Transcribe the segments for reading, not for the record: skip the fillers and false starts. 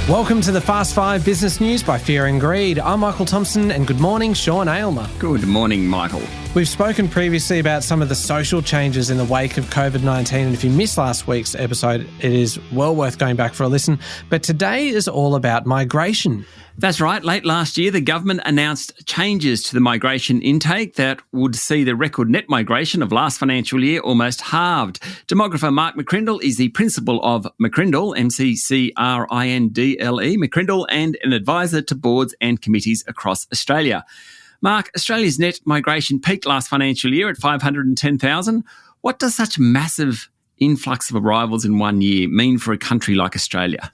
Welcome to the Fast 5 Business News by Fear and Greed. I'm Michael Thompson and good morning, Sean Aylmer. Good morning, Michael. We've spoken previously about some of the social changes in the wake of COVID-19, and if you missed last week's episode, it is well worth going back for a listen. But today is all about migration. That's right. Late last year, the government announced changes to the migration intake that would see the record net migration of last financial year almost halved. Demographer Mark McCrindle is the principal of McCrindle, MCCRINDLE, McCrindle, and an advisor to boards and committees across Australia. Mark, Australia's net migration peaked last financial year at 510,000. What does such massive influx of arrivals in 1 year mean for a country like Australia?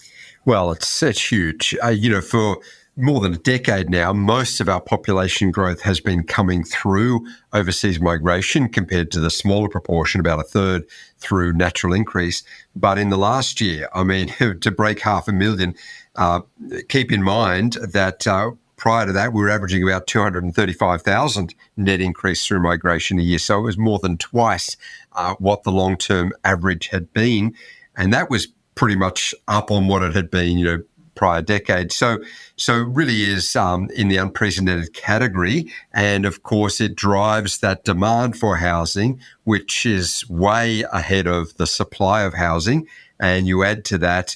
Well, it's huge. For more than a decade now, most of our population growth has been coming through overseas migration compared to the smaller proportion, about a third, through natural increase. But in the last year, to break 500,000, keep in mind that prior to that, we were averaging about 235,000 net increase through migration a year. So it was more than twice what the long-term average had been. And that was pretty much up on what it had been, prior decade. So it really is in the unprecedented category. And of course, it drives that demand for housing, which is way ahead of the supply of housing. And you add to that,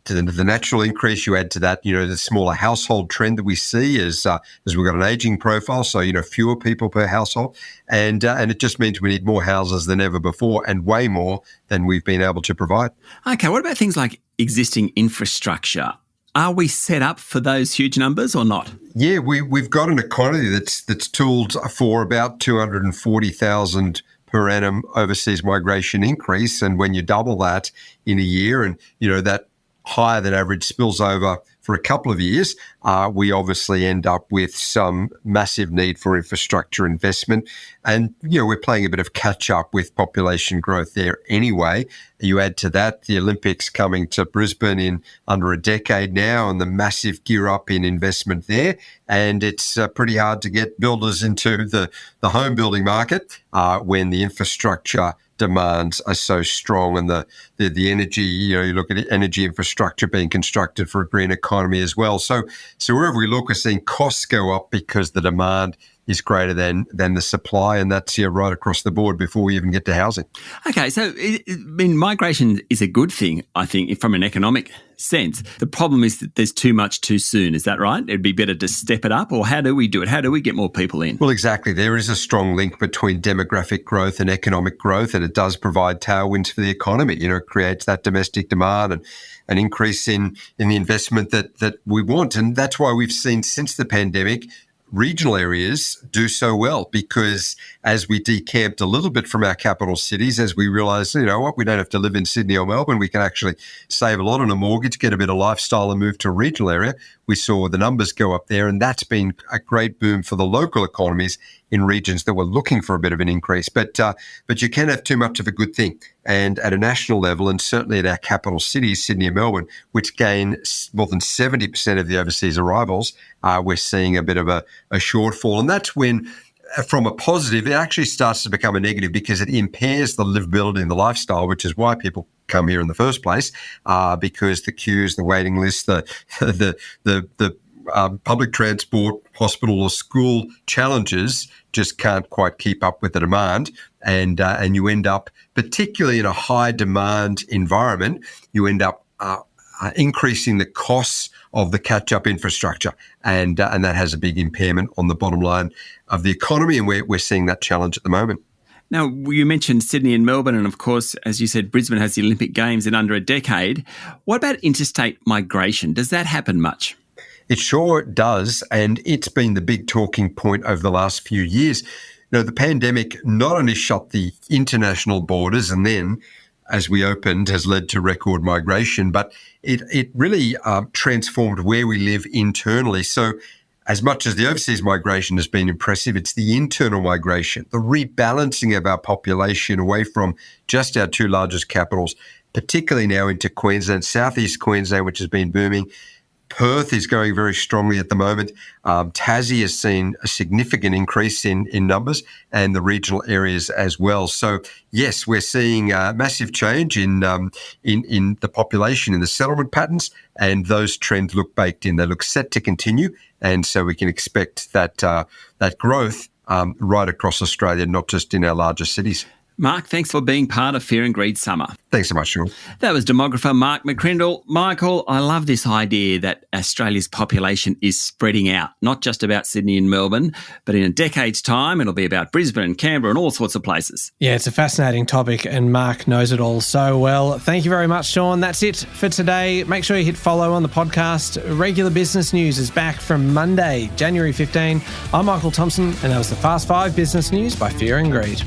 to the natural increase, you add to that, the smaller household trend that we see as we've got an aging profile, so, fewer people per household. And it just means we need more houses than ever before and way more than we've been able to provide. Okay, what about things like existing infrastructure? Are we set up for those huge numbers or not? Yeah, we've got an economy that's tooled for about 240,000 per annum overseas migration increase. And when you double that in a year and, that higher than average spills over for a couple of years, we obviously end up with some massive need for infrastructure investment. And, we're playing a bit of catch up with population growth there anyway. You add to that the Olympics coming to Brisbane in under a decade now and the massive gear up in investment there. And it's pretty hard to get builders into the home building market when the infrastructure demands are so strong, and the energy, you look at energy infrastructure being constructed for a green economy as well. So wherever we look, we're seeing costs go up because the demand is greater than the supply, and that's right across the board before we even get to housing. Okay, so migration is a good thing, I think, from an economic sense. The problem is that there's too much too soon. Is that right? It'd be better to step it up, or how do we do it? How do we get more people in? Well, exactly. There is a strong link between demographic growth and economic growth, and it does provide tailwinds for the economy. It creates that domestic demand and an increase in the investment that we want. And that's why we've seen since the pandemic regional areas do so well, because as we decamped a little bit from our capital cities, as we realised, we don't have to live in Sydney or Melbourne, we can actually save a lot on a mortgage, get a bit of lifestyle and move to a regional area. We saw the numbers go up there, and that's been a great boom for the local economies in regions that were looking for a bit of an increase. But you can have too much of a good thing. And at a national level, and certainly at our capital cities, Sydney and Melbourne, which gain more than 70% of the overseas arrivals, we're seeing a bit of a shortfall. And that's when, from a positive, it actually starts to become a negative because it impairs the livability and the lifestyle, which is why people come here in the first place, because the queues, the waiting lists, the public transport, hospital or school challenges just can't quite keep up with the demand. And you end up, particularly in a high demand environment, you end up increasing the costs of the catch-up infrastructure. And that has a big impairment on the bottom line of the economy. And we're seeing that challenge at the moment. Now, you mentioned Sydney and Melbourne, and of course, as you said, Brisbane has the Olympic Games in under a decade. What about interstate migration? Does that happen much? It sure does, and it's been the big talking point over the last few years. The pandemic not only shut the international borders and then, as we opened, has led to record migration, but it really transformed where we live internally. So as much as the overseas migration has been impressive, it's the internal migration, the rebalancing of our population away from just our two largest capitals, particularly now into Queensland, southeast Queensland, which has been booming, Perth is going very strongly at the moment. Tassie has seen a significant increase in numbers, and the regional areas as well. So yes, we're seeing massive change in the population, in the settlement patterns, and those trends look baked in. They look set to continue, and so we can expect that growth right across Australia, not just in our larger cities. Mark, thanks for being part of Fear and Greed Summer. Thanks so much, Sean. That was demographer Mark McCrindle. Michael, I love this idea that Australia's population is spreading out, not just about Sydney and Melbourne, but in a decade's time, it'll be about Brisbane and Canberra and all sorts of places. Yeah, it's a fascinating topic, and Mark knows it all so well. Thank you very much, Sean. That's it for today. Make sure you hit follow on the podcast. Regular Business News is back from Monday, January 15. I'm Michael Thompson, and that was the Fast 5 Business News by Fear and Greed.